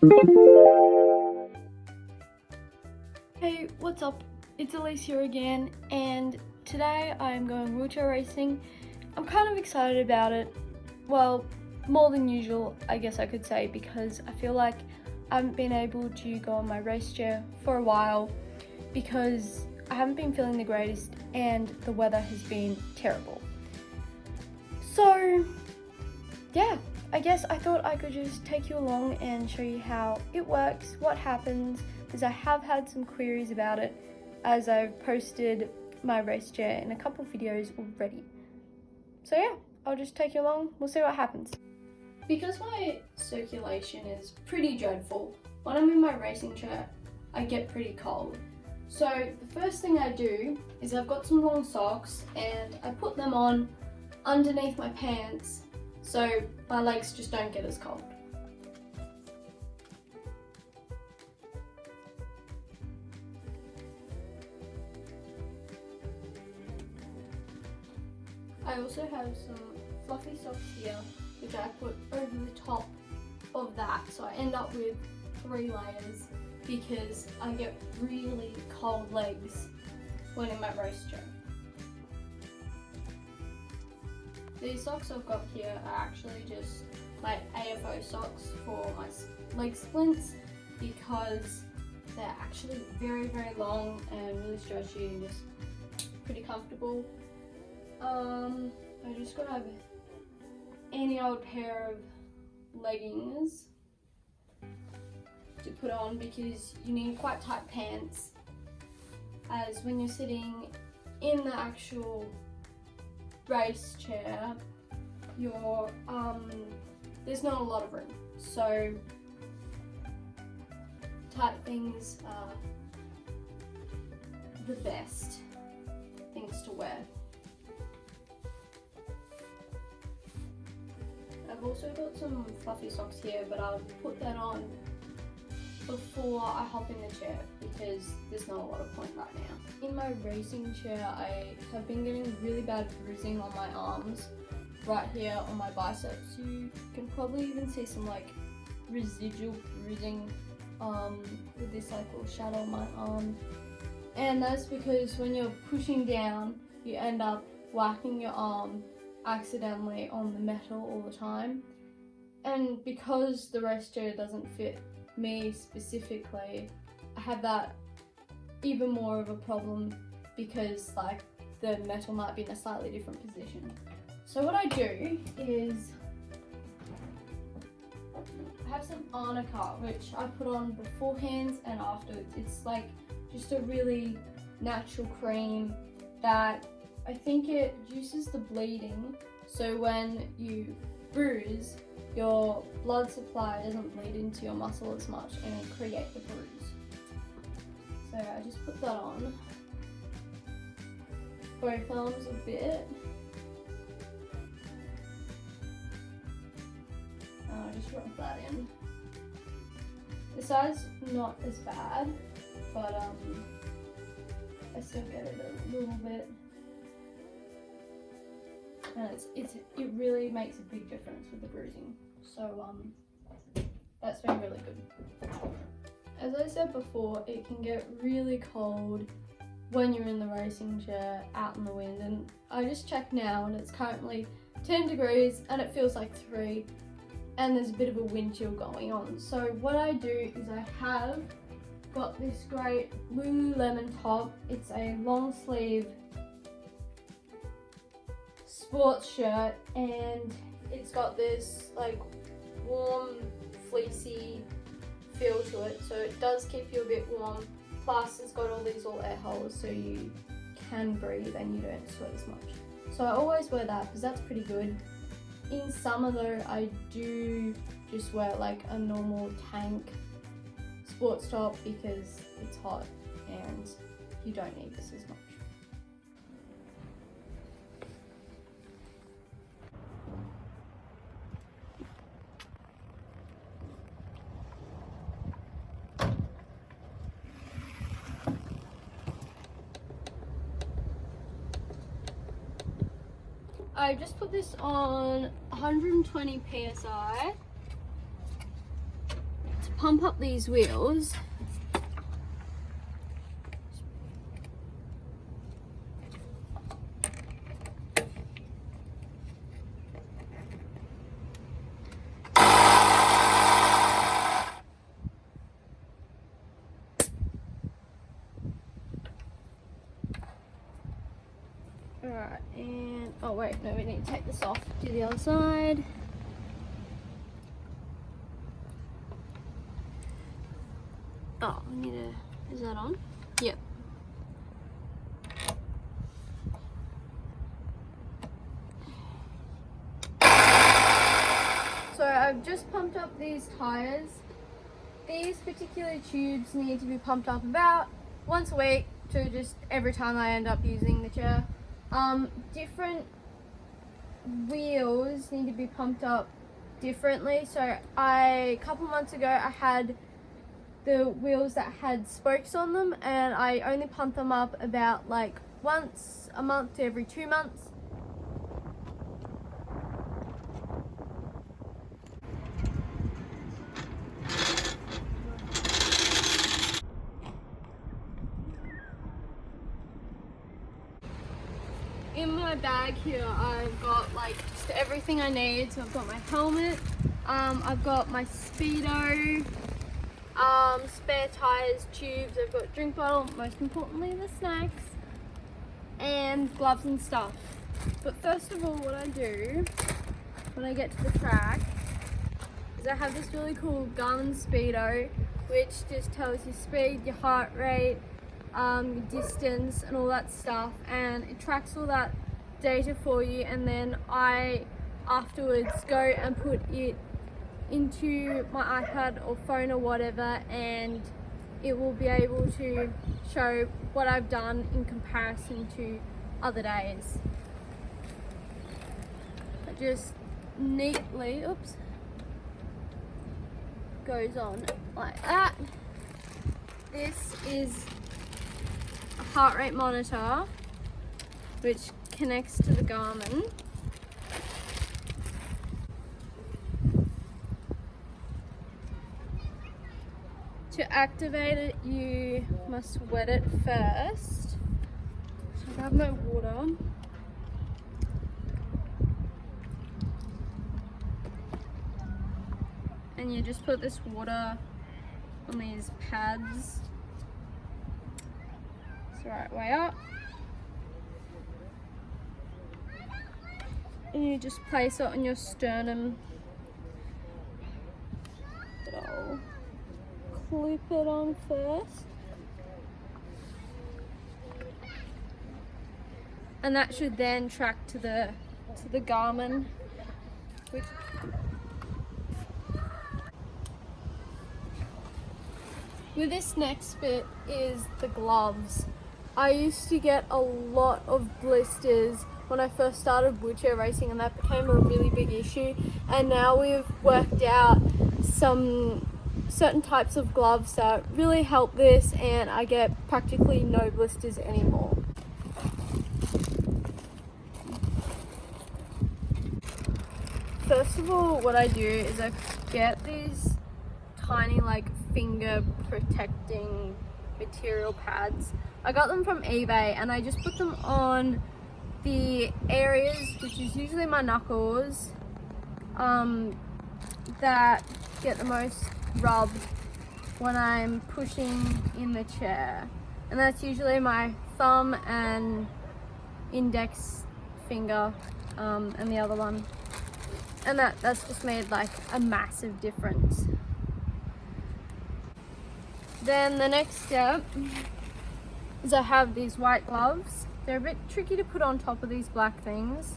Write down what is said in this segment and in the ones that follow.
Hey, what's up? It's Elise here again, and today I'm going wheelchair racing. I'm kind of excited about it. Well, more than usual, I guess I could say, because I feel like I haven't been able to go on my race chair for a while because I haven't been feeling the greatest and the weather has been terrible. So, yeah, I guess I thought I could just take you along and show you how it works, what happens, because I have had some queries about it as I've posted my race chair in a couple videos already. So yeah, I'll just take you along, we'll see what happens. Because my circulation is pretty dreadful, when I'm in my racing chair, I get pretty cold. So the first thing I do is I've got some long socks and I put them on underneath my pants so my legs just don't get as cold. I also have some fluffy socks here which I put over the top of that, so I end up with 3 layers because I get really cold legs when in my race chair. These socks I've got here are actually just my AFO socks for my leg splints because they're actually very long and really stretchy and just pretty comfortable. I just grab any old pair of leggings to put on because you need quite tight pants, as when you're sitting in the actual race chair there's not a lot of room, so tight things are the best things to wear. I've also got some fluffy socks here, but I'll put that on before I hop in the chair because there's not a lot of point right now. In my racing chair, I have been getting really bad bruising on my arms, right here on my biceps. You can probably even see some like residual bruising with this like little shadow on my arm. And that's because when you're pushing down, you end up whacking your arm accidentally on the metal all the time. And because the race chair doesn't fit me specifically, I have that even more of a problem because like the metal might be in a slightly different position. So what I do is I have some arnica which I put on beforehand and afterwards. It's like just a really natural cream that I think it reduces the bleeding, so when you bruise, your blood supply doesn't bleed into your muscle as much and create the bruise. So I just put that on both arms a bit. And I'll just rub that in. The side's not as bad, but I still get it a little bit. And it really makes a big difference with the bruising. So that's been really good. As I said before, it can get really cold when you're in the racing chair out in the wind, and I just checked now and it's currently 10 degrees and it feels like 3, and there's a bit of a wind chill going on. So what I do is I have got this great Lululemon top. It's a long sleeve sports shirt and it's got this like warm fleecy feel to it, so it does keep you a bit warm, plus it's got all these little air holes so you can breathe and you don't sweat as much. So I always wear that because that's pretty good. In summer though, I do just wear like a normal tank sports top because it's hot and you don't need this as much. I just put this on 120 psi to pump up these wheels. Alright, and oh wait, no, we need to take this off. Do the other side. Oh, we need to, is that on? Yep. So I've just pumped up these tires. These particular tubes need to be pumped up about once a week to just every time I end up using the chair. Different wheels need to be pumped up differently. So a couple months ago I had the wheels that had spokes on them, and I only pump them up about like once a month to every 2 months. In my bag here I've got like just everything I need. So I've got my helmet, I've got my speedo, spare tires, tubes, I've got drink bottle, most importantly the snacks, and gloves and stuff. But first of all, what I do when I get to the track is I have this really cool Garmin speedo, which just tells you speed, your heart rate, your distance and all that stuff, and it tracks all that data for you, and then I afterwards go and put it into my iPad or phone or whatever, and it will be able to show what I've done in comparison to other days. It just neatly, oops, goes on like that. This is a heart rate monitor which connects to the Garmin. To activate it, you must wet it first. So I grab my water. And you just put this water on these pads. It's the right way up. And you just place it on your sternum. But I'll clip it on first. And that should then track to the Garmin. With this next bit is the gloves. I used to get a lot of blisters when I first started wheelchair racing, and that became a really big issue. And now we've worked out some certain types of gloves that really help this, and I get practically no blisters anymore. First of all, what I do is I get these tiny like finger protecting material pads. I got them from eBay, and I just put them on the areas, which is usually my knuckles, that get the most rub when I'm pushing in the chair, and that's usually my thumb and index finger, and the other one, and that's just made like a massive difference. Then the next step is I have these white gloves. They're a bit tricky to put on top of these black things,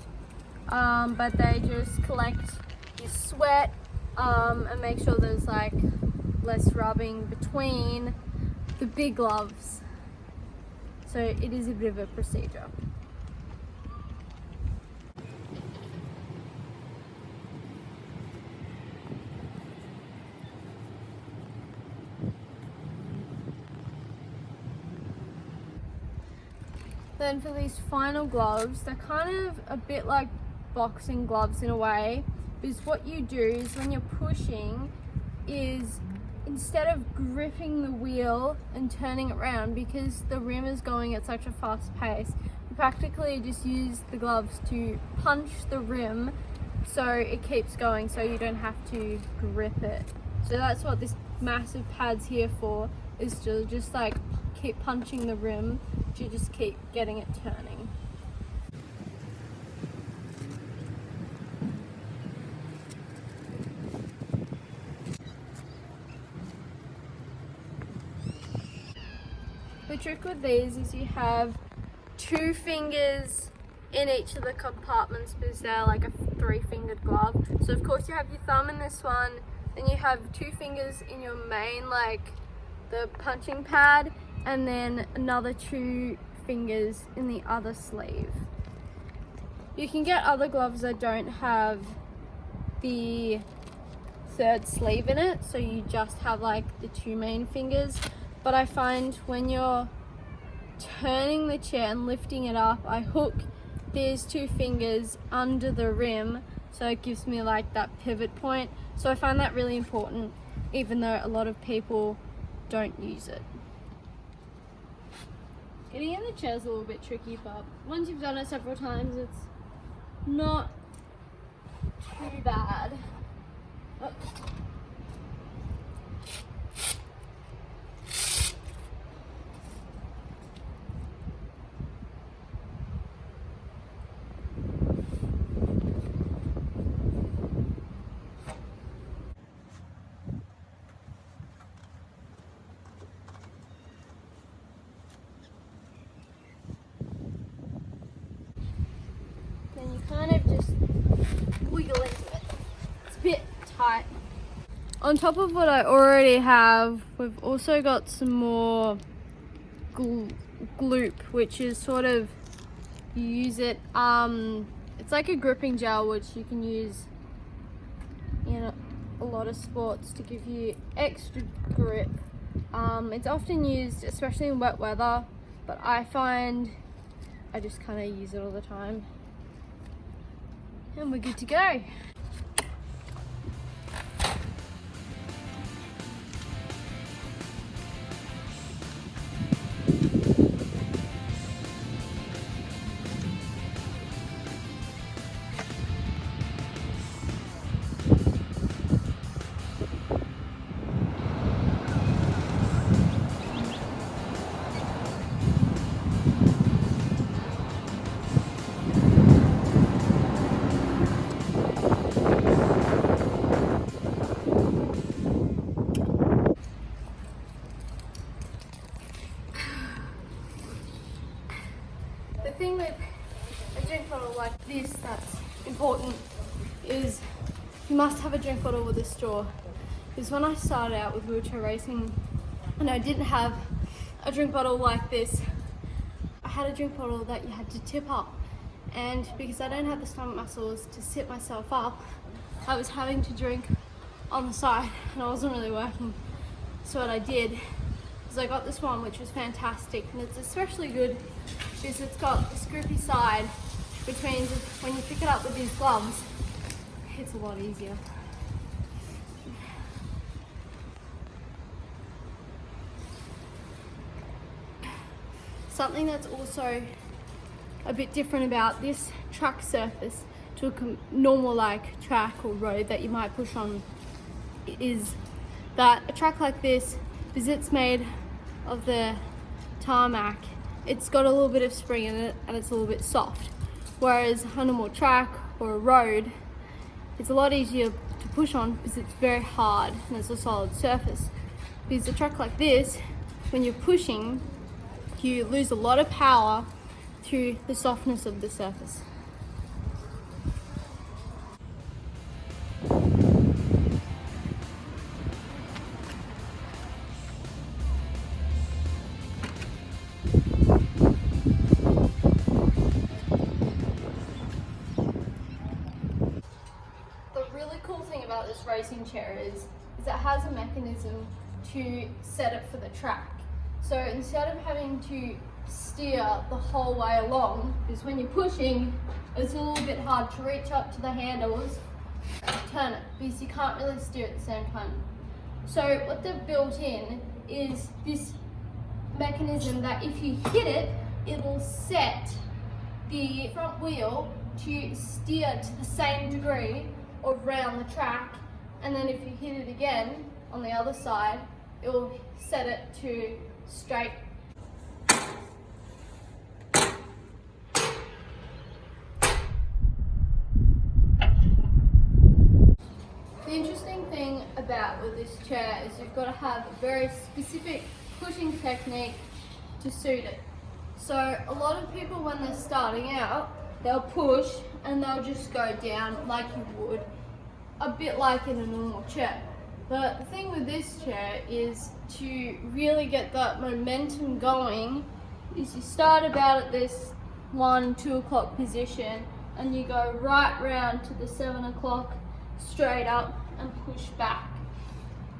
but they just collect your sweat and make sure there's like less rubbing between the big gloves. So it is a bit of a procedure. Then for these final gloves, they're kind of a bit like boxing gloves in a way, because what you do is when you're pushing is instead of gripping the wheel and turning it around, because the rim is going at such a fast pace, you practically just use the gloves to punch the rim so it keeps going, so you don't have to grip it. So that's what this massive pad's here for, is to just like keep punching the rim to just keep getting it turning. The trick with these is you have 2 fingers in each of the compartments because they're like a 3-fingered glove. So of course you have your thumb in this one, then you have 2 fingers in your main, like the punching pad, and then another 2 fingers in the other sleeve. You can get other gloves that don't have the 3rd sleeve in it, so you just have like the 2 main fingers. But I find when you're turning the chair and lifting it up, I hook these 2 fingers under the rim, so it gives me like that pivot point. So I find that really important, even though a lot of people don't use it. Getting in the chair is a little bit tricky, but once you've done it several times, it's not too bad. Oh. Then you kind of just wiggle into it. It's a bit tight. On top of what I already have, we've also got some more gloop, which is sort of, you use it, it's like a gripping gel which you can use in a lot of sports to give you extra grip. It's often used especially in wet weather, but I find I just kind of use it all the time. And we're good to go. The thing with a drink bottle like this that's important is you must have a drink bottle with a straw. Because when I started out with wheelchair racing and I didn't have a drink bottle like this, I had a drink bottle that you had to tip up, and because I don't have the stomach muscles to sit myself up, I was having to drink on the side and I wasn't really working. So what I did is I got this one, which was fantastic, and it's especially good because it's got this grippy side, which means when you pick it up with these gloves, it's a lot easier. Something that's also a bit different about this track surface to a normal like track or road that you might push on is that a track like this, because it's made of the tarmac, it's got a little bit of spring in it and it's a little bit soft. Whereas on a normal track or a road, it's a lot easier to push on because it's very hard and it's a solid surface. Because a track like this, when you're pushing, you lose a lot of power through the softness of the surface. This racing chair is it has a mechanism to set it for the track. So instead of having to steer the whole way along, because when you're pushing, it's a little bit hard to reach up to the handles and turn it, because you can't really steer at the same time. So what they've built in is this mechanism that if you hit it, it'll set the front wheel to steer to the same degree around the track, and then if you hit it again on the other side, it will set it to straight. The interesting thing about with this chair is you've got to have a very specific pushing technique to suit it. So a lot of people when they're starting out, they'll push and they'll just go down like you would, a bit like in a normal chair. But the thing with this chair is to really get that momentum going is you start about at this 1-2 o'clock position and you go right round to the 7 o'clock straight up and push back.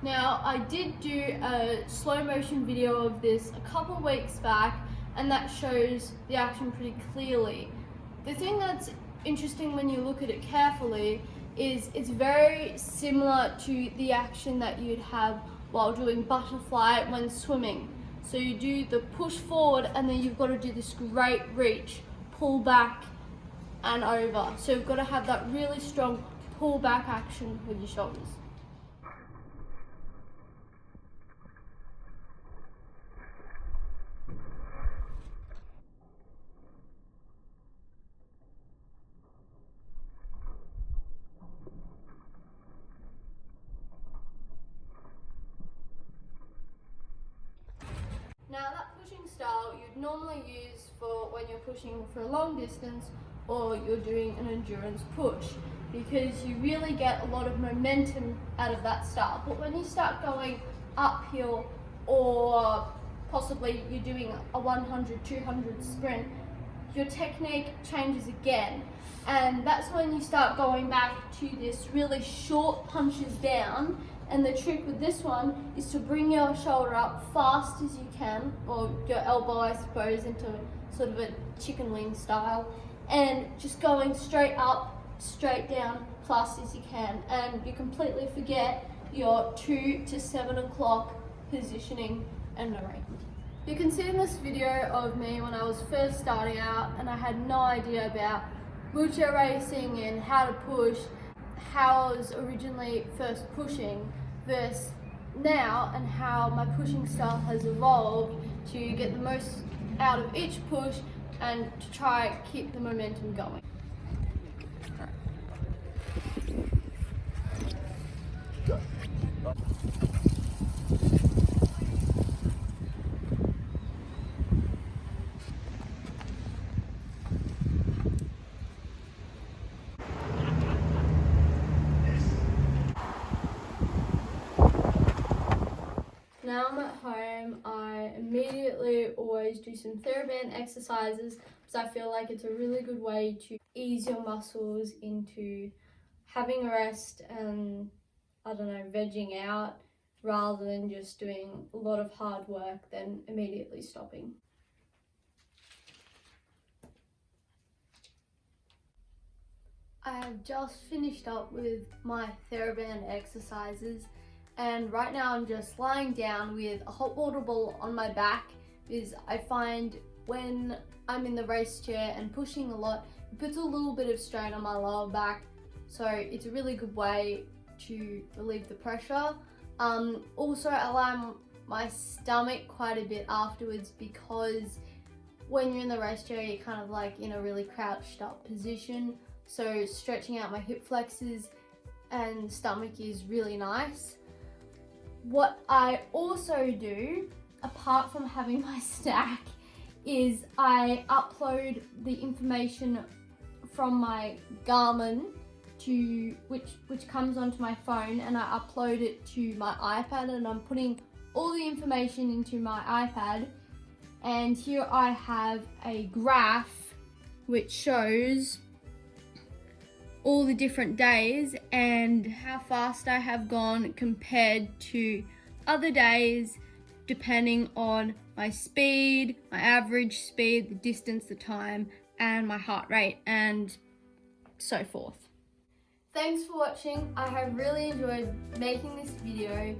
Now I did do a slow motion video of this a couple of weeks back and that shows the action pretty clearly. The thing that's interesting when you look at it carefully is it's very similar to the action that you'd have while doing butterfly when swimming. So you do the push forward and then you've got to do this great reach, pull back and over. So you've got to have that really strong pull back action with your shoulders. Now that pushing style you'd normally use for when you're pushing for a long distance or you're doing an endurance push, because you really get a lot of momentum out of that style. But when you start going uphill or possibly you're doing a 100-200 sprint, your technique changes again. And that's when you start going back to this really short punches down. And the trick with this one is to bring your shoulder up fast as you can, or your elbow I suppose, into sort of a chicken wing style, and just going straight up, straight down, fast as you can. And you completely forget your 2 to 7 o'clock positioning and narrating. You can see in this video of me when I was first starting out and I had no idea about wheelchair racing and how to push, how I was originally first pushing versus now, and how my pushing style has evolved to get the most out of each push and to try keep the momentum going. Now I'm at home, I immediately always do some TheraBand exercises because I feel like it's a really good way to ease your muscles into having a rest and, I don't know, vegging out rather than just doing a lot of hard work then immediately stopping. I have just finished up with my TheraBand exercises. And right now I'm just lying down with a hot water ball on my back because I find when I'm in the race chair and pushing a lot, it puts a little bit of strain on my lower back. So it's a really good way to relieve the pressure. Also allow my stomach quite a bit afterwards, because when you're in the race chair, you're kind of like in a really crouched up position. So stretching out my hip flexors and stomach is really nice. What I also do, apart from having my stack, is I upload the information from my Garmin to which comes onto my phone, and I upload it to my iPad, and I'm putting all the information into my iPad. And here I have a graph which shows all the different days and how fast I have gone compared to other days, depending on my speed, my average speed, the distance, the time, and my heart rate, and so forth. Thanks for watching. I have really enjoyed making this video.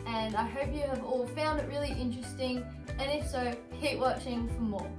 and I hope you have all found it really interesting, and if so, keep watching for more.